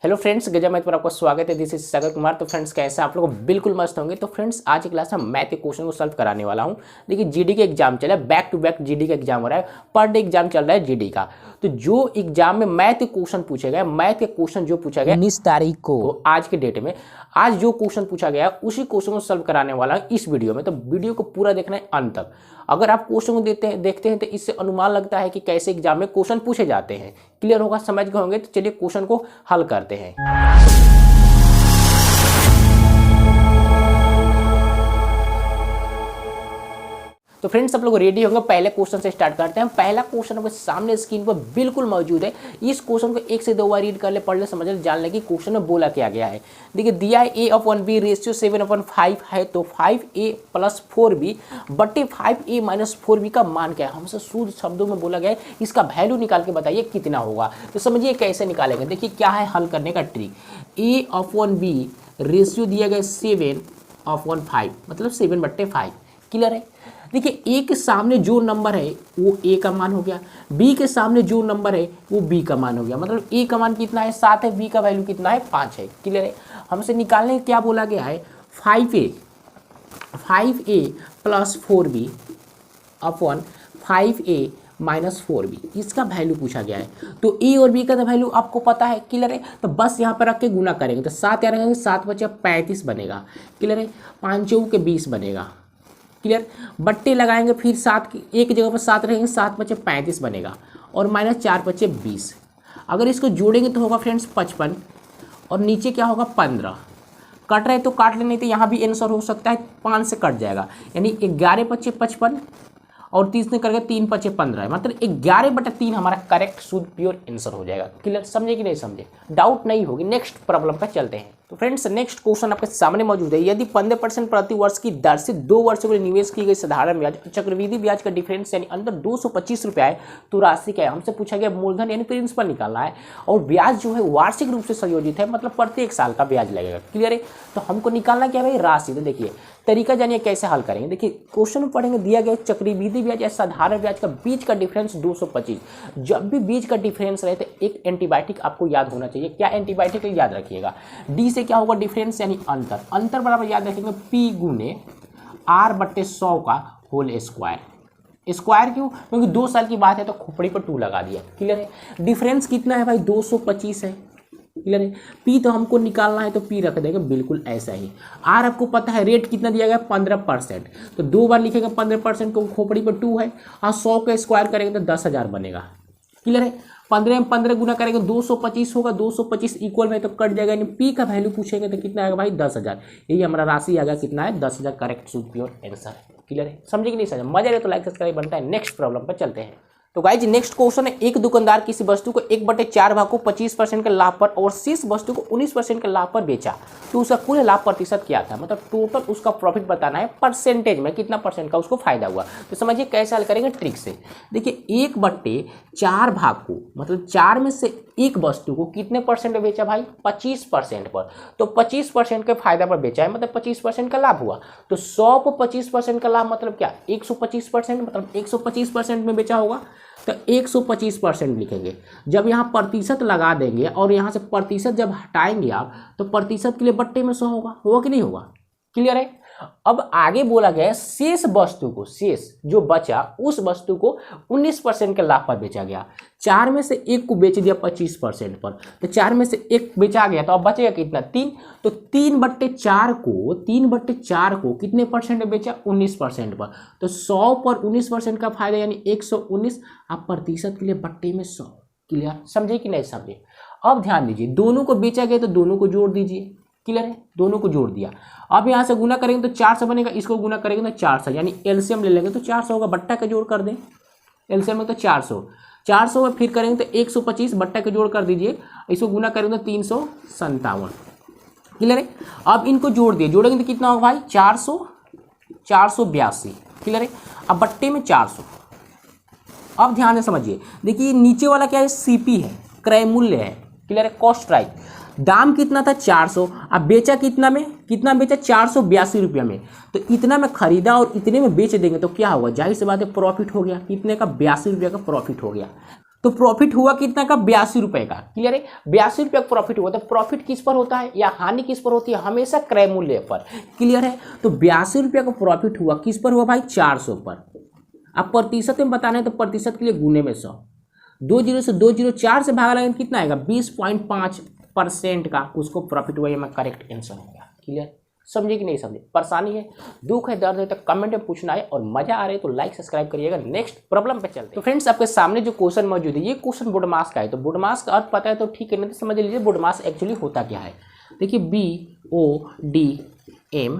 Hello friends, गजा math पर आपका स्वागत है। This is Sagar Kumar. तो फ्रेंड्स कैसे आप लोग बिल्कुल मस्त होंगे। तो फ्रेंड्स आज की क्लास में मैथ के क्वेश्चन को सॉल्व कराने वाला हूं। देखिए जीडी के एग्जाम चला है, बैक टू बैक जीडी का एग्जाम हो रहा है, पर डे एग्जाम चल रहा है जीडी का। तो जो एग्जाम में मैथ के क्वेश्चन पूछे गए, मैथ के क्वेश्चन जो पूछा गया 19 तारीख को, तो आज के डेट में आज जो क्वेश्चन पूछा गया उसी क्वेश्चन को सॉल्व कराने वाला है इस वीडियो में। तो वीडियो को पूरा देखना है अंत तक। अगर आप क्वेश्चन को देखते हैं तो इससे अनुमान लगता है कि कैसे एग्जाम में क्वेश्चन पूछे जाते हैं। क्लियर होगा, समझ गए होंगे। तो चलिए क्वेश्चन को हल करते हैं। तो फ्रेंड्स आप लोग रेडी होंगे, पहले क्वेश्चन से स्टार्ट करते हैं। पहला क्वेश्चन आपके सामने स्क्रीन पर बिल्कुल मौजूद है। इस क्वेश्चन को 1 से 2 बार रीड कर ले, पढ़ ले, समझ ले, जान ले कि क्वेश्चन में बोला क्या गया है। देखिए दिया है a/b रेशियो 7/5 है, तो 5a + 4b बटे 5a - 4b का मान क्या है। हमसे शुद्ध शब्दों में बोला गया है, इसका वैल्यू निकाल के बताइए कितना होगा। तो समझिए कैसे निकालेंगे। देखिए क्या है हल करने का ट्रिक। a/b रेशियो दिया गया 7/5 मतलब 7/5। क्लियर है। देखिए ए के सामने जो नंबर है वो ए का मान हो गया, बी के सामने जो नंबर है वो बी का मान हो गया। मतलब ए का मान कितना है 7 है, बी का वैल्यू कितना है 5 है। क्लियर है। हमसे निकालने क्या बोला गया है 5a + 4b upon 5a - 4b, इसका वैल्यू पूछा गया है। तो ए और बी का तो वैल्यू आपको पता है। क्लियर है। तो बस यहाँ पर रख के गुना करेंगे तो 7 यहाँ रखेंगे, 7 × 5 = 35 बनेगा। क्लियर है। 5 × 4 = 20 बनेगा। क्लियर। बट्टे लगाएंगे फिर 7 की एक जगह पर 7 रहेंगे, 7 × 5 = 35 बनेगा और -4 × 5 = 20। अगर इसको जोड़ेंगे तो होगा फ्रेंड्स 55 और नीचे क्या होगा 15। कट रहे तो काट लेने, तो यहाँ भी आंसर हो सकता है 5 से कट जाएगा, यानी 11 × 5 = 55 और 30 ने करके 3 × 5 = 15 है। मतलब 11/3 हमारा करेक्ट शुद्ध प्योर आंसर हो जाएगा। क्लियर, समझे कि नहीं समझे, डाउट नहीं होगी। नेक्स्ट प्रॉब्लम पर चलते हैं। तो फ्रेंड्स नेक्स्ट क्वेश्चन आपके सामने मौजूद है। यदि 15% प्रति वर्ष की दर से 2 वर्षों के लिए निवेश की गई साधारण ब्याज चक्रवृद्धि ब्याज का डिफरेंस यानी अंतर 225 रुपये है, तो राशि क्या है। हमसे पूछा गया मूलधन यानी प्रिंसिपल निकालना है और ब्याज जो है वार्षिक रूप से संयोजित है, मतलब प्रत्येक साल का ब्याज लगेगा। क्लियर है। तो हमको निकालना क्या है भाई राशि। तो देखिए तरीका जानिए कैसे हल करेंगे। देखिए क्वेश्चन में पढ़ेंगे दिया गया चक्रवृद्धि ब्याज या साधारण ब्याज का बीच का डिफरेंस 225। जब भी बीच का डिफरेंस रहे तो एक एंटीबायोटिक आपको याद होना चाहिए। क्या एंटीबायोटिक याद रखिएगा। डी से क्या होगा डिफरेंस यानी अंतर। अंतर बराबर याद रखेंगे P × R/100 का होल स्क्वायर। स्क्वायर क्यों, क्योंकि 2 साल की बात है तो खोपड़ी पर 2 लगा दिया। क्लियर है। डिफरेंस कितना है भाई 225 है। क्लियर है। पी तो हमको निकालना है तो पी रख देंगे बिल्कुल ऐसा ही। आर आपको पता है रेट कितना दिया गया 15%, तो 2 बार लिखेगा 15% को, खोपड़ी पर 2 है और 100 का स्क्वायर करेंगे तो 10,000 बनेगा। क्लियर है। 15 में 15 गुना करेंगे 225 होगा, 225 इक्वल में तो कट जाएगा, यानी पी का वैल्यू पूछेंगे तो कितना आएगा भाई 10,000। यही हमारा राशि आ गया कितना है 10,000 करेक्ट शुद्ध प्योर आंसर है। क्लियर है, समझे कि नहीं समझे। मजा आए तो लाइक सब्सक्राइब बनता है। नेक्स्ट प्रॉब्लम पर चलते हैं। तो गाइज नेक्स्ट क्वेश्चन है। एक दुकानदार किसी वस्तु को 1/4 भाग को 25% के लाभ पर और शेष वस्तु को 19% के लाभ पर बेचा, तो उसका कुल लाभ प्रतिशत क्या था। मतलब टोटल उसका प्रॉफिट बताना है परसेंटेज में, कितना परसेंट का उसको फायदा हुआ। तो समझिए कैसे हल करेंगे ट्रिक से। देखिए 1/4 भाग को मतलब 4 में से एक वस्तु को कितने परसेंट पे बेचा भाई 25% पर, तो 25% के फायदा पर बेचा है, मतलब 25% का लाभ हुआ। तो 100 को 25% का लाभ मतलब क्या 125%, मतलब 125% में बेचा होगा तो 125% लिखेंगे। जब यहाँ प्रतिशत लगा देंगे और यहाँ से प्रतिशत जब हटाएंगे आप तो प्रतिशत के लिए बट्टे में 100 होगा कि नहीं होगा। क्लियर है। अब आगे बोला गया है शेष वस्तु को, शेष जो बचा उस वस्तु को 19% के लाभ पर बेचा गया। 4 में से एक को बेच दिया 25% पर, तो 4 में से एक बेचा गया तो अब बचेगा कितना 3, तो 3/4 को कितने परसेंट में बेचा 19% पर, तो 100 पर 19% का फायदा यानी 119। आप प्रतिशत के लिए बट्टे में 100। क्लियर, समझे कि नहीं समझे। अब ध्यान दीजिए दोनों को बेचा गया तो दोनों को जोड़ दीजिए। क्लियर है, दोनों को जोड़ दिया। अब यहाँ से गुना करेंगे तो 400 बनेगा, इसको गुना करेंगे तो 400, यानी एलसीएम ले लेंगे तो 400 होगा। बट्टा का जोड़ कर दें एलसीएम में तो 400 में फिर करेंगे तो 125, बट्टा का जोड़ कर दीजिए, इसको गुना करेंगे तो 357। क्लियर है। अब इनको जोड़ दिए, जोड़ेंगे तो कितना होगा भाई 482। क्लियर है। अब बट्टे में 400। अब ध्यान से समझिए। देखिए नीचे वाला क्या है सीपी है, क्रय मूल्य है। क्लियर है। कॉस्ट प्राइस, दाम कितना था 400, अब बेचा कितना में, कितना बेचा 482 रुपये में, तो इतना में खरीदा और इतने में बेच देंगे तो क्या होगा, जाहिर सी बात है प्रॉफिट हो गया। कितने का 82 रुपये का प्रॉफिट हो गया। तो प्रॉफिट हुआ कितना का, 82 रुपए का। क्लियर है, 82 रुपये का प्रॉफिट हुआ। तो प्रॉफिट किस पर होता है या हानि किस पर होती है, हमेशा क्रय मूल्य पर। क्लियर है, तो 82 रुपये का प्रॉफिट हुआ किस पर हुआ भाई, 400 पर। अब प्रतिशत में बताना है तो प्रतिशत के लिए गुने में 100, 20 से 204 से भागा लगेगा कितना आएगा, 20.5% का उसको प्रॉफिट हुआ। ये मैं करेक्ट आंसर हो गया। क्लियर, समझे कि नहीं समझे, परेशानी है, दुख है, दर्द है तो कमेंट में पूछना है, और मजा आ रहा है तो लाइक सब्सक्राइब करिएगा। नेक्स्ट प्रॉब्लम पे चलते हैं। तो फ्रेंड्स आपके सामने जो क्वेश्चन मौजूद है, ये क्वेश्चन बोडमास का है। तो बोडमास का अर्थ पता है तो ठीक है, नहीं तो समझ लीजिए बोडमास एक्चुअली होता क्या है। देखिए BODMAS,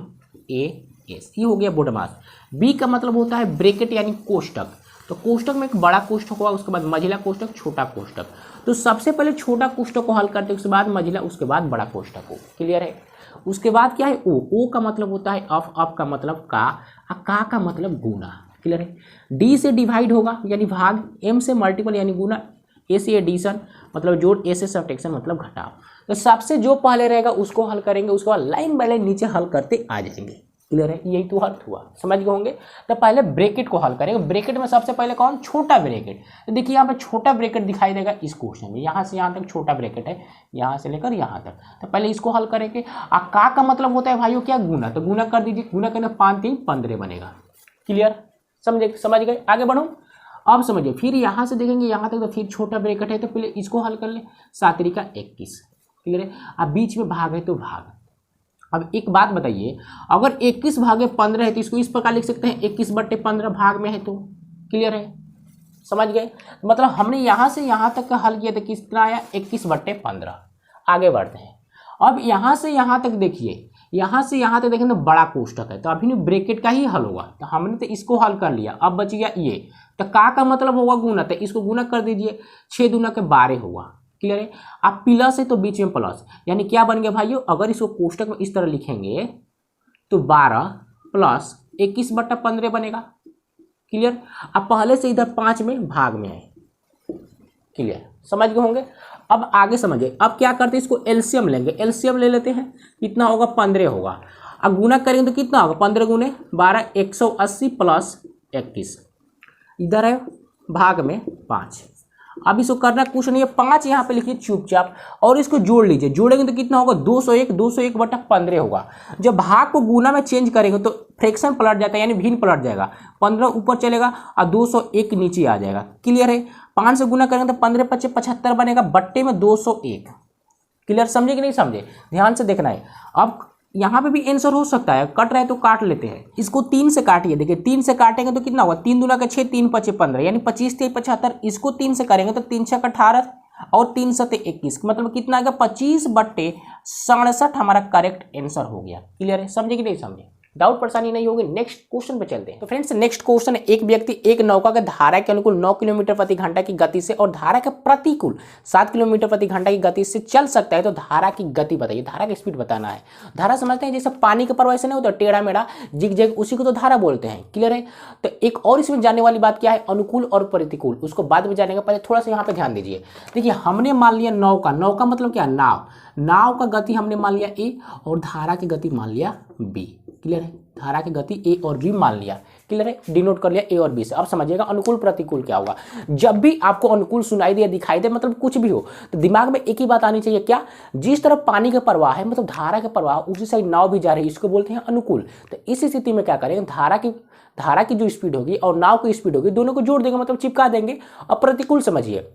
ये हो गया बोडमास। बी का मतलब होता है ब्रैकेट यानी कोष्टक। तो कोष्टक में एक बड़ा कोष्टक हुआ, उसके बाद मझिला कोष्टक, छोटा कोष्टक। तो सबसे पहले छोटा कोष्टक को हल करते हैं, उसके बाद मझिला, उसके बाद बड़ा कोष्टक हो। क्लियर है, उसके बाद क्या है, ओ का मतलब होता है अफ का मतलब का का मतलब गुना। क्लियर है, डी से डिवाइड होगा यानी भाग, एम से मल्टीपल यानी गुना, ए से एडिशन मतलब जोड़, ए से सब्ट्रैक्शन मतलब घटाव। तो सबसे जो पहले रहेगा उसको हल करेंगे, उसके बाद लाइन बाय लाइन नीचे हल करते आ जाएंगे। क्लियर है, यही तो अर्थ हुआ, समझ गए होंगे। तो पहले ब्रैकेट को हल करेंगे। ब्रैकेट में सबसे पहले कौन, छोटा ब्रैकेट। तो देखिए यहाँ पे छोटा ब्रैकेट दिखाई देगा इस क्वेश्चन में, यहाँ से यहाँ तक छोटा ब्रैकेट है, यहाँ से लेकर यहाँ तक। तो पहले इसको हल करेंगे। का मतलब होता है भाइयों क्या, गुना। तो गुना कर दीजिए, गुना करने 5 3 15 बनेगा। क्लियर, समझ गए, आगे बढ़ो। अब समझिए, फिर यहाँ से देखेंगे यहाँ तक, तो फिर छोटा ब्रैकेट है तो पहले इसको हल कर ले, 7 3 का 21। क्लियर है, अब बीच में भाग है तो भाग। अब एक बात बताइए, अगर 21 भागे 15 है तो इसको इस प्रकार लिख सकते हैं, 21/15 भाग में है तो। क्लियर है, समझ गए, मतलब हमने यहाँ से यहाँ तक का हल किया था, कितना आया, 21/15। आगे बढ़ते हैं। अब यहाँ से यहाँ तक देखिए, यहाँ से यहाँ तक देखें तो बड़ा कोष्टक है, तो अभी नहीं ब्रैकेट का ही हल होगा। तो हमने तो इसको हल कर लिया, अब बच गया ये। तो का मतलब होगा गुना, तो इसको गुना कर दीजिए, 6 दूना के 12 होगा। क्लियर है, आप प्लस है तो बीच में प्लस, यानी क्या बन गया भाइयों, अगर इसको कोष्टक में इस तरह लिखेंगे तो 12 प्लस 21/15 बनेगा। क्लियर, अब पहले से इधर 5 में भाग में है। क्लियर, समझ गए होंगे। अब आगे समझिए, अब क्या करते हैं, इसको एलसीएम लेंगे, एलसीएम ले लेते हैं, कितना होगा, 15 होगा। अब गुना करेंगे तो कितना होगा, 15 गुने 12, 180 प्लस 21, इधर है भाग में 5। अब इसको करना कुछ नहीं है, 5 यहाँ पे लिखिए चुपचाप, और इसको जोड़ लीजिए। जोड़ेंगे तो कितना होगा, 201/15 होगा। जब भाग को गुना में चेंज करेंगे तो फ्रैक्शन पलट जाता है, यानी भिन्न पलट जाएगा। 15 ऊपर चलेगा और 201 नीचे आ जाएगा। क्लियर है, 5 से गुना करेंगे तो 15 5 75 बनेगा, बट्टे में 201। क्लियर, समझे कि नहीं समझे, ध्यान से देखना है। अब यहाँ पे भी आंसर हो सकता है, कट रहा है तो काट लेते हैं। इसको 3 से काटिए, देखिए 3 से काटेंगे तो कितना होगा, 3 दूना का 6, 3 5 15, यानी 25 3 75। इसको 3 से करेंगे तो 3 6 18 और 3 7 21, मतलब कितना आएगा, 25/67 हमारा करेक्ट आंसर हो गया। क्लियर है, समझे कि नहीं समझे, डाउट परेशानी नहीं होगी। नेक्स्ट क्वेश्चन पे चलते हैं। तो फ्रेंड्स नेक्स्ट क्वेश्चन है, एक व्यक्ति एक नौका के धारा के अनुकूल 9 किलोमीटर प्रति घंटा की गति से और धारा के प्रतिकूल 7 किलोमीटर प्रति घंटा की गति से चल सकता है, तो धारा की गति बताइए, धारा की स्पीड बताना है। धारा समझते हैं जैसे पानी के प्रवाह से नहीं होता, टेढ़ा मेढ़ा जिग जैग, उसी को तो धारा बोलते हैं। क्लियर है, तो एक और इसमें जानने वाली बात क्या है, अनुकूल और प्रतिकूल, उसको बाद में जानेंगे, पहले थोड़ा सा यहाँ पे ध्यान दीजिए। देखिए हमने मान लिया नौका, नौका मतलब क्या, नाव का गति हमने मान लिया ए और धारा की गति मान लिया बी। क्लियर है, धारा की गति ए और बी मान लिया। क्लियर है, डिनोट कर लिया ए और बी से। अब समझिएगा अनुकूल प्रतिकूल क्या होगा। जब भी आपको अनुकूल सुनाई दे, दिखाई दे, मतलब कुछ भी हो, तो दिमाग में एक ही बात आनी चाहिए, क्या, जिस तरफ पानी का प्रवाह है, मतलब धारा का प्रवाह, उसी साइड नाव भी जा रही है, इसको बोलते हैं अनुकूल। तो इस स्थिति में क्या करेंगे, धारा की जो स्पीड होगी और नाव की स्पीड होगी, दोनों को जोड़ देंगे, मतलब चिपका देंगे। और प्रतिकूल समझिए,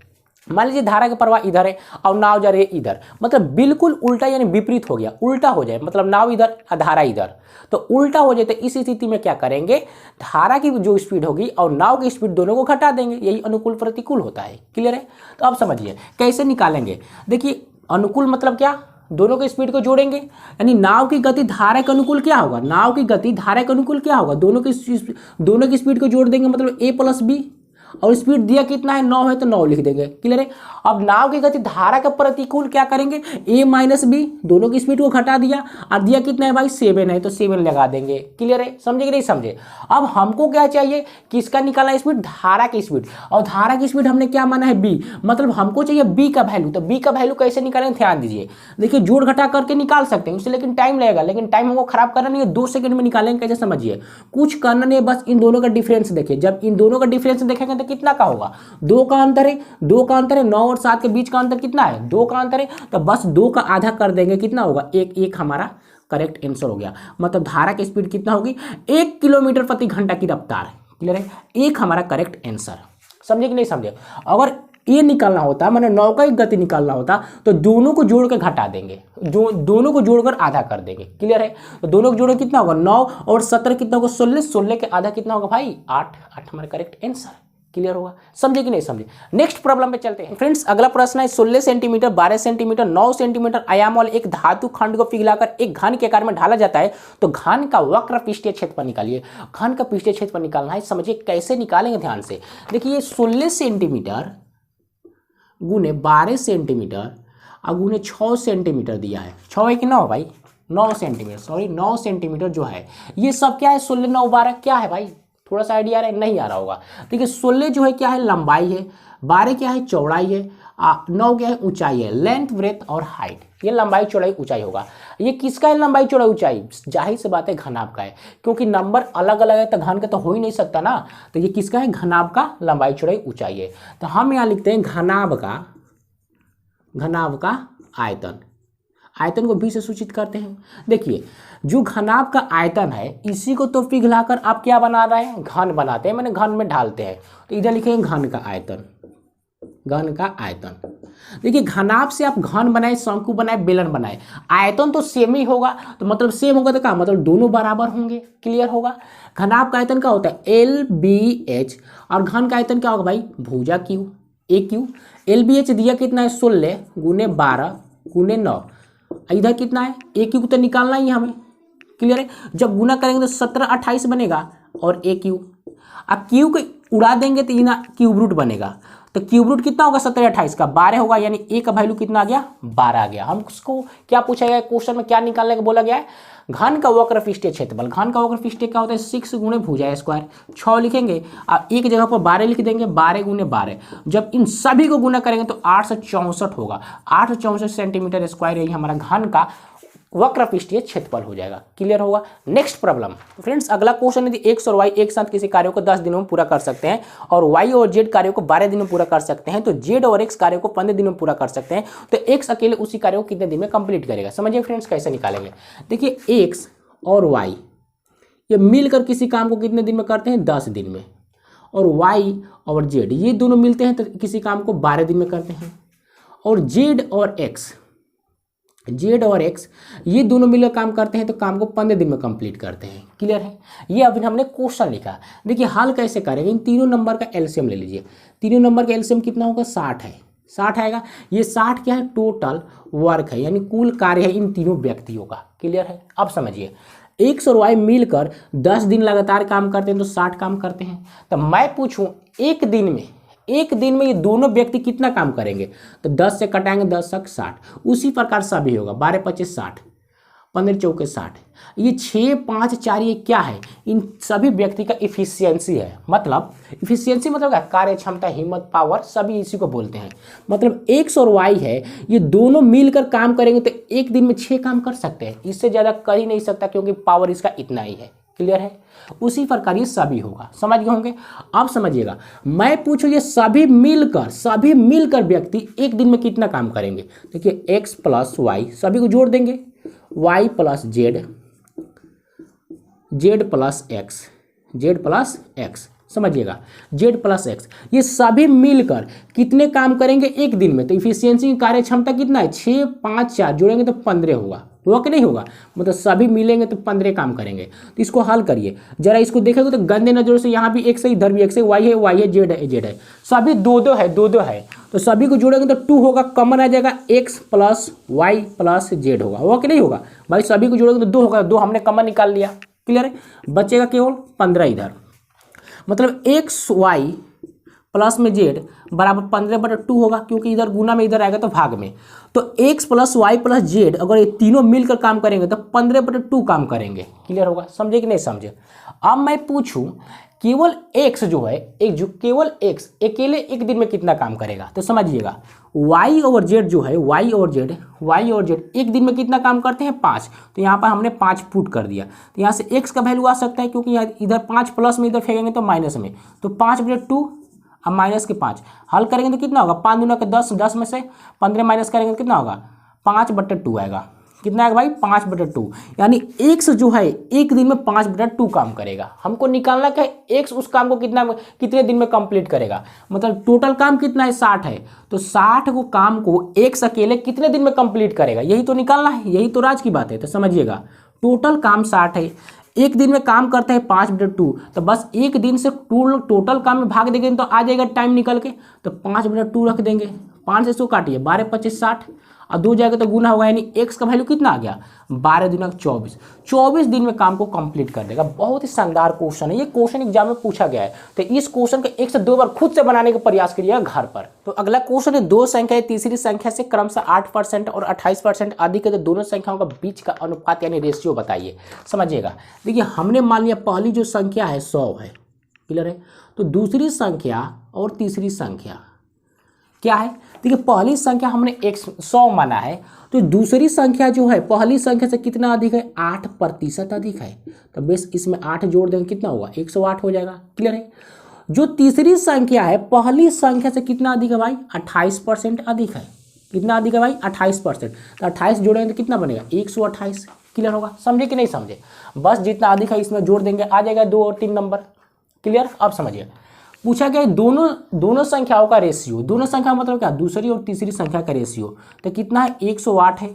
मान लीजिए धारा का प्रवाह इधर है और नाव जा रही है इधर, मतलब बिल्कुल उल्टा, यानी विपरीत हो गया, उल्टा हो जाए, मतलब नाव इधर धारा इधर, तो उल्टा हो जाए। तो इस स्थिति में क्या करेंगे, धारा की जो स्पीड होगी और नाव की स्पीड दोनों को घटा देंगे, यही अनुकूल प्रतिकूल होता है। क्लियर है, तो अब समझिए कैसे निकालेंगे। देखिए अनुकूल मतलब क्या, दोनों की स्पीड को जोड़ेंगे, यानी नाव की गति धारा के अनुकूल क्या होगा, नाव की गति धारा के अनुकूल क्या होगा, दोनों की स्पीड को जोड़ देंगे, मतलब ए प्लस बी, और स्पीड दिया कितना है, 9 है तो 9 लिख देंगे। क्लियर है, अब नाव की गति धारा का प्रतिकूल क्या करेंगे, ए माइनस बी, दोनों की स्पीड को घटा दिया, और दिया कितना है भाई 7 है तो 7 लगा देंगे। क्लियर है, समझे कि नहीं समझे। अब हमको क्या चाहिए, किसका निकालना है स्पीड, धारा की स्पीड, और धारा की स्पीड हमने क्या माना है बी, मतलब हमको चाहिए बी का वैल्यू। तो बी का वैल्यू कैसे निकालें, ध्यान दीजिए। देखिए जोड़ घटा करके निकाल सकते हैं उससे, लेकिन टाइम लगेगा, लेकिन टाइम हमको खराब करना नहीं है, 2 सेकंड में निकालेंगे। कैसे समझिए, कुछ करना नहीं है, बस इन दोनों का डिफरेंस देखिए। जब इन दोनों का डिफरेंस देखेंगे तो कितना का होगा, 2 का अंतर है, 2 का अंतर है, 9 और 7 के बीच का अंतर कितना है, 2 का अंतर है, तो बस 2 का आधा कर देंगे, कितना होगा, एक हमारा करेक्ट आंसर हो गया। मतलब धारा की स्पीड कितना होगी, 1 किलोमीटर प्रति घंटा की रफ्तार। क्लियर है, एक हमारा करेक्ट आंसर। समझे कि नहीं समझे। अगर ये निकालना होता, मैंने 9 का एक गति निकालना होता तो दोनों को जोड़ के घटा देंगे, जो दोनों को जोड़कर आधा कर देंगे। क्लियर है, तो दोनों को जोड़ कितना होगा, 9 और 17 कितना होगा, 16, 16 के आधा कितना होगा भाई, 8, 8 हमारा करेक्ट आंसर। क्लियर होगा, समझे कि नहीं समझे। नेक्स्ट प्रॉब्लम पे चलते हैं फ्रेंड्स। अगला प्रश्न है 16 सेंटीमीटर, 12 सेंटीमीटर, 9 सेंटीमीटर आयाम वाले एक धातु खंड को पिघलाकर एक घन के आकार में ढाला जाता है, तो घन का वक्र पृष्ठीय क्षेत्रफल निकालिए। घन का पृष्ठीय क्षेत्रफल निकालना है, समझिए कैसे निकालेंगे, ध्यान से देखिए। 16 सेंटीमीटर गुने 12 सेंटीमीटर और गुने 6 सेंटीमीटर दिया है, 6 है कि 9 भाई, 9 सेंटीमीटर, सॉरी 9 सेंटीमीटर जो है ये सब क्या है, 16, 9, 12 क्या है भाई, थोड़ा सा आइडिया आ रहा है, नहीं आ रहा होगा। देखिए 16 जो है क्या है, लंबाई है, 12 क्या है, चौड़ाई है, 9 क्या है, ऊंचाई है, लेंथ ब्रेथ और हाइट, ये लंबाई चौड़ाई ऊंचाई होगा। ये किसका है लंबाई चौड़ाई ऊंचाई, जाहिर सी बात है घनाभ का है, क्योंकि नंबर अलग अलग है तो घन का तो हो ही नहीं सकता ना, तो ये किसका है, घनाभ का लंबाई चौड़ाई ऊंचाई है। तो हम यहाँ लिखते हैं घनाभ का आयतन, आयतन को भी से सूचित करते हैं। देखिए जो घनाभ का आयतन है इसी को तो पिघलाकर आप क्या बना रहे हैं, घन बनाते हैं, मैंने घन में ढालते हैं, तो इधर लिखेंगे घन का आयतन, घन का आयतन। देखिए घनाभ से आप घन बनाए, शंकु बनाए, बेलन बनाए, आयतन तो सेम ही होगा, तो मतलब सेम होगा तो क्या मतलब दोनों बराबर होंगे। क्लियर होगा। घनाभ का आयतन क्या होता है, LBH, और घन का आयतन क्या होगा भाई, भुजा Q, AQ। LBH दिया कितना है, 16 गुने 12 गुने 9, इधर कितना है, AQ को तो निकालना ही है हमें। क्लियर है, जब गुना करेंगे तो 17, 28 बनेगा और AQ, अब Q को उड़ा देंगे तो इना क्यूब रूट बनेगा, तो क्यूब रूट कितना होगा, 17, 28 का 12 होगा, यानी A का वैल्यू कितना आ गया, 12 आ गया। हम उसको क्या पूछा गया क्वेश्चन में, क्या निकालने का बोला गया है, घन का वक्र पृष्ठीय क्षेत्रफल। घन का वक्र पृष्ठीय क्या होता है, 6 गुणे भुजा स्क्वायर, 6 लिखेंगे और एक जगह पर 12 लिख देंगे, 12 गुने 12, जब इन सभी को गुना करेंगे तो 864 होगा, 864 सेंटीमीटर स्क्वायर, यही हमारा घन का वक्र पृष्ठीय क्षेत्रफल हो जाएगा। क्लियर होगा। नेक्स्ट प्रॉब्लम फ्रेंड्स, अगला क्वेश्चन यदि एक्स और वाई एक साथ किसी कार्यों को 10 दिनों में पूरा कर सकते हैं और वाई और जेड कार्यों को 12 दिनों में पूरा कर सकते हैं, तो जेड और एक्स कार्यों को 15 दिनों में पूरा कर सकते हैं, तो एक्स अकेले उसी कार्यों को कितने दिन में कंप्लीट करेगा। समझिए फ्रेंड्स कैसे निकालेंगे। देखिए एक्स और वाई ये मिलकर किसी काम को कितने दिन में करते हैं, 10 दिन में, और वाई और जेड ये दोनों मिलते हैं तो किसी काम को 12 दिन में करते हैं, और जेड और एक्स ये दोनों मिलकर काम करते हैं तो काम को 15 दिन में कंप्लीट करते हैं। क्लियर है। ये अभी हमने क्वेश्चन लिखा। देखिए हल कैसे करेंगे, इन तीनों नंबर का एलसीएम ले लीजिए। तीनों नंबर का एलसीएम कितना होगा, 60 है, 60 आएगा। ये 60 क्या है, टोटल वर्क है, यानी कुल कार्य है इन तीनों व्यक्तियों का। क्लियर है। अब समझिए एक्स और वाई मिलकर 10 दिन लगातार काम करते हैं तो 60 काम करते हैं। तो मैं पूछूं एक दिन में ये दोनों व्यक्ति कितना काम करेंगे, तो 10 से कटाएंगे 10 तक 60। उसी प्रकार सभी होगा, 12 25 60, 15 चौके 60। ये 6 5 4 ये क्या है, इन सभी व्यक्ति का इफिशियंसी है। मतलब इफिशियंसी मतलब क्या, कार्य क्षमता, हिम्मत, पावर, सभी इसी को बोलते हैं। मतलब एक्स और वाई है, ये दोनों मिलकर काम करेंगे तो एक दिन में 6 काम कर सकते हैं, इससे ज़्यादा कर ही नहीं सकता क्योंकि पावर इसका इतना ही है। क्लियर है। उसी प्रकार ये सभी होगा, समझ गए होंगे। अब समझिएगा, मैं पूछूं ये सभी मिलकर व्यक्ति एक दिन में कितना काम करेंगे। देखिए एक्स प्लस वाई सभी को जोड़ देंगे, Y plus Z, Z plus X, समझिएगा जेड प्लस एक्स, ये सभी मिलकर कितने काम करेंगे एक दिन में। तो इफिशियंसी की कार्य क्षमता कितना है, 6 5 4 जोड़ेंगे तो 15 होगा कि नहीं होगा। मतलब सभी मिलेंगे तो 15 काम करेंगे। तो इसको हल करिए जरा, इसको देखेंगे तो गंदे नजरों से यहाँ भी एक्स है, इधर भी एक्स है, वाई है, जेड है, सभी दो है, तो सभी को जोड़ेंगे तो 2 होगा, कॉमन आ जाएगा, X plus Y plus Z होगा कि नहीं होगा भाई। सभी को जोड़ेंगे तो 2 होगा, 2 हमने कॉमन निकाल लिया। क्लियर है। बचेगा केवल 15 इधर, मतलब एक्स वाई प्लस में जेड बराबर 15/2 होगा, क्योंकि इधर गुना में इधर आएगा तो भाग में। तो X plus Y plus Z अगर ये तीनों मिलकर काम करेंगे तो 15/2 काम करेंगे। क्लियर होगा। समझे कि नहीं समझे। अब मैं पूछूं केवल एक्स जो है, केवल एक्स अकेले एक दिन में कितना काम करेगा, तो समझिएगा वाई और जेड जो है, वाई और जेड एक दिन में कितना काम करते हैं, 5। तो यहाँ पर हमने 5 पुट कर दिया, तो यहाँ से एक्स का वैल्यू आ सकता है, क्योंकि यहाँ इधर 5 प्लस में इधर फेंकेंगे तो माइनस में, तो 5/2 अब माइनस के 5 हल करेंगे तो कितना होगा, 5 दूना के 10, 10 में से 15 माइनस करेंगे तो कितना होगा, 5/2 आएगा। कितना आएगा भाई, 5/2। यानी x जो है एक दिन में 5/2 काम करेगा। हमको निकालना क्या है, x उस काम को कितने दिन में कंप्लीट करेगा, मतलब टोटल काम कितना है, 60 है, तो 60 को काम को x अकेले कितने दिन में कंप्लीट करेगा, यही तो निकालना है, यही तो राज की बात है। तो समझिएगा टोटल काम 60 है, एक दिन में काम करते हैं 5/2, तो बस एक दिन से टोटल काम में भाग देंगे तो आ जाएगा टाइम निकल के, तो 5/2 रख देंगे। 5 से 100 काटिए, 12 25 60 और 2 जाएगा तो गुना होगा, यानी x का वैल्यू कितना आ गया, 12 दूना 24, 24 दिन में काम को कंप्लीट कर देगा। बहुत ही शानदार क्वेश्चन है, ये क्वेश्चन एग्जाम में पूछा गया है, तो इस क्वेश्चन को 1 से 2 बार खुद से बनाने का प्रयास करिएगा घर पर। तो अगला क्वेश्चन है, दो संख्या तीसरी संख्या से क्रमशः 8% और 28% अधिक है, तो दोनों संख्याओं का बीच का अनुपात यानी रेशियो बताइए। समझिएगा, देखिए हमने मान लिया पहली जो संख्या है 100 है, क्लियर है, तो दूसरी संख्या और तीसरी संख्या क्या है, देखिए पहली संख्या हमने 100 माना है, तो दूसरी संख्या जो है पहली संख्या से कितना अधिक है, 8% अधिक है, तो बेस इसमें 8 जोड़ देंगे कितना होगा, 108 हो जाएगा। क्लियर है, जो तीसरी संख्या है पहली संख्या से कितना अधिक है भाई, 28% अधिक है। कितना अधिक है भाई, 28%, तो 28 जोड़ेंगे तो कितना बनेगा, 128। क्लियर होगा, समझे कि नहीं समझे, बस जितना अधिक है इसमें जोड़ देंगे, आ जाएगा 2 और 3 नंबर। क्लियर, अब समझिए पूछा गया दोनों संख्याओं का रेशियो, दोनों संख्या मतलब क्या, दूसरी और तीसरी संख्या का रेशियो, तो कितना है, 108 है,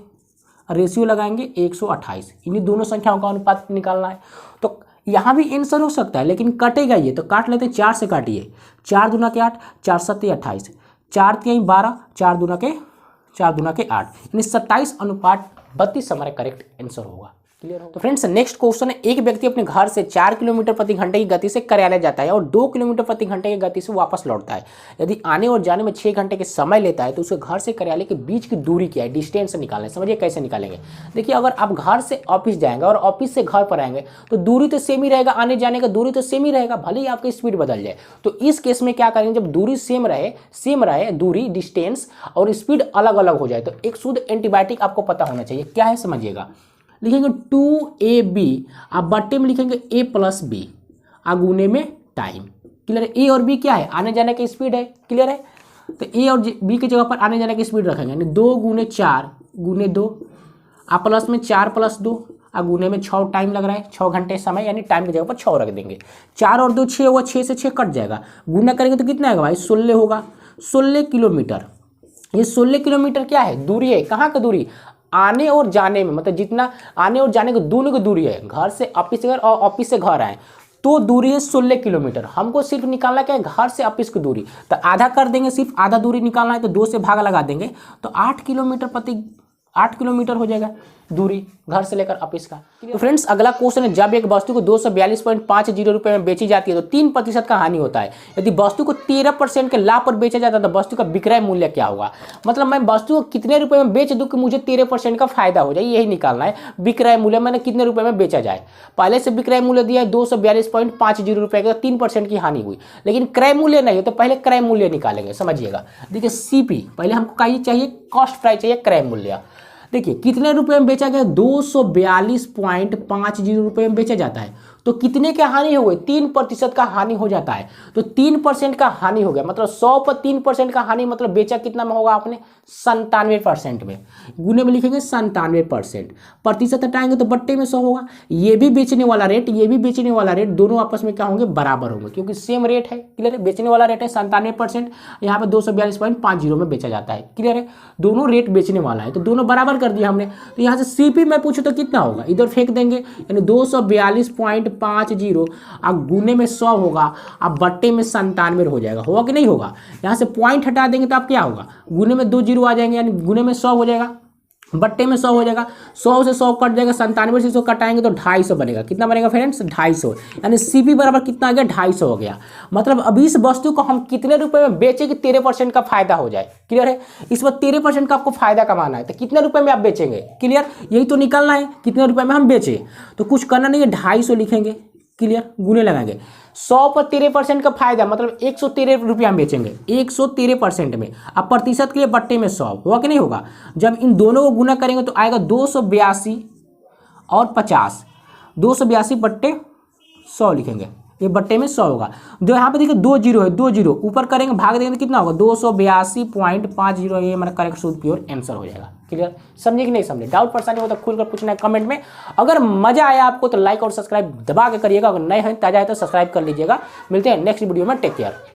रेशियो लगाएंगे 128, इन्हीं दोनों संख्याओं का अनुपात निकालना है। तो यहाँ भी आंसर हो सकता है लेकिन कटेगा ये, तो काट लेते हैं, 4 से काटिए, 4 दूना के 8, 4 7 28, 4 3 12, 4 दूना के 8, यानी 27:32 हमारा करेक्ट आंसर होगा। क्लियर हो, तो फ्रेंड्स नेक्स्ट क्वेश्चन है, एक व्यक्ति अपने घर से 4 किलोमीटर प्रति घंटे की गति से कार्यालय जाता है और 2 किलोमीटर प्रति घंटे की गति से वापस लौटता है। यदि आने और जाने में 6 घंटे के समय लेता है तो उसके घर से कार्यालय के बीच की दूरी क्या है, डिस्टेंस निकालना है। समझिए कैसे निकालेंगे, देखिए अगर आप घर से ऑफिस जाएंगे और ऑफिस से घर पर आएंगे तो दूरी तो सेम ही रहेगा, आने जाने का दूरी तो सेम ही रहेगा, भले ही आपकी स्पीड बदल जाए। तो इस केस में क्या करेंगे, जब दूरी सेम रहे दूरी डिस्टेंस और स्पीड अलग अलग हो जाए तो एक शुद्ध एंटीबायोटिक आपको पता होना चाहिए, क्या है समझिएगा। लिखेंगे 2AB, आप बट्टे में लिखेंगे A+B, गुने में टाइम। क्लियर है, ए और बी क्या है, आने जाने की स्पीड है। क्लियर है, तो ए और बी की जगह पर आने जाने की स्पीड रखेंगे, यानी 2 × 4 × 2, प्लस में 4 + 2, गुने में 6 टाइम लग रहा है, 6 घंटे समय, यानी टाइम की जगह पर 6 रख देंगे। 4 और 2 6 होगा, 6 से 6 कट जाएगा, गुना करेंगे तो कितना आएगा भाई, 16 होगा, 16 किलोमीटर। ये 16 किलोमीटर क्या है, दूरी है, कहाँ का दूरी, आने और जाने में, मतलब जितना आने और जाने को दोनों की दूरी है, घर से ऑफिस से घर और ऑफिस से घर आए तो दूरी है 16 किलोमीटर। हमको सिर्फ निकालना क्या है, घर से ऑफिस की दूरी, तो आधा कर देंगे, सिर्फ आधा दूरी निकालना है तो 2 से भाग लगा देंगे, तो 8 किलोमीटर हो जाएगा दूरी घर से लेकर ऑफिस का। तो फ्रेंड्स अगला क्वेश्चन है, जब एक वस्तु को 242.50 रुपये में बेची जाती है तो 3% का हानि होता है। यदि वस्तु को 13% के लाभ पर बेचा जाता है तो वस्तु का विक्रय मूल्य क्या होगा, मतलब मैं वस्तु को कितने रुपए में बेच दूं कि मुझे 13% का फायदा हो जाए, यही निकालना है। विक्रय मूल्य मैंने कितने रुपए में बेचा जाए, पहले से विक्रय मूल्य दिया है 242.50 रुपये का, 3% की हानि हुई, लेकिन क्रय मूल्य नहीं है तो पहले क्रय मूल्य निकालेंगे। समझिएगा, देखिए CP पहले हमको क्या चाहिए, कॉस्ट प्राइस चाहिए, क्रय मूल्य। देखिए कितने रुपए में बेचा गया, 242.50 रुपये में बेचा जाता है, तो कितने का हानि हो गई, 3% का हानि हो जाता है, तो 3% का हानि हो गया, मतलब 100 पर 3% का हानि, मतलब बेचा कितना में होगा आपने, 97% में, गुने में लिखेंगे 97%, प्रतिशत हटाएंगे तो बट्टे में 100 होगा। ये भी बेचने वाला रेट, ये भी बेचने वाला रेट, दोनों आपस में क्या होंगे, बराबर होंगे, क्योंकि सेम रेट है। क्लियर है, बेचने वाला रेट है 97%, यहाँ पे 242.50 में बेचा जाता है। क्लियर है, दोनों रेट बेचने वाला है तो दोनों बराबर कर दिया हमने। तो यहाँ से CP मैं पूछूँ तो कितना होगा, इधर फेंक देंगे, यानी 242.50 अब गुने में 100 होगा, अब बट्टे में 97 हो जाएगा, होगा कि नहीं होगा। यहाँ से पॉइंट हटा देंगे तो आप क्या होगा, गुने में 2 जीरो आ जाएंगे, यानी गुने में 100 हो जाएगा, बट्टे में 100 हो जाएगा, 100 से 100 कट जाएगा, 97 से 100 कटाएंगे तो 250 बनेगा। कितना बनेगा फ्रेंड्स, 250, यानी CP बराबर कितना आ गया, 250 हो गया। मतलब अभी इस वस्तु को हम कितने रुपए में बेचें कि 13% का फायदा हो जाए। क्लियर है, इस पर 13% का आपको फायदा कमाना है, तो कितने रुपए में आप बेचेंगे। क्लियर, यही तो निकालना है, कितने रुपए में हम बेचें, तो कुछ करना नहीं है, 250 लिखेंगे। क्लियर, गुने लगाएंगे, 100 पर 13% का फायदा, मतलब 113 रुपया हम बेचेंगे, 113% में। अब प्रतिशत के लिए बट्टे में 100 होगा कि नहीं होगा। जब इन दोनों को गुना करेंगे तो आएगा 282 और 50, 282 बट्टे 100 लिखेंगे, ये बट्टे में 100 होगा। जो यहाँ पे देखिए 2 जीरो है, 2 जीरो ऊपर करेंगे भाग देंगे तो कितना होगा 282.50, ये हमारा करेक्ट शुद्ध प्योर आंसर हो जाएगा। क्लियर, समझे कि नहीं समझे? डाउट परेशानी हो तो खुलकर पूछना है कमेंट में। अगर मजा आया आपको तो लाइक और सब्सक्राइब दबा के करिएगा, अगर नए हैं ताजा है तो सब्सक्राइब कर लीजिएगा। मिलते हैं नेक्स्ट वीडियो में, टेक केयर।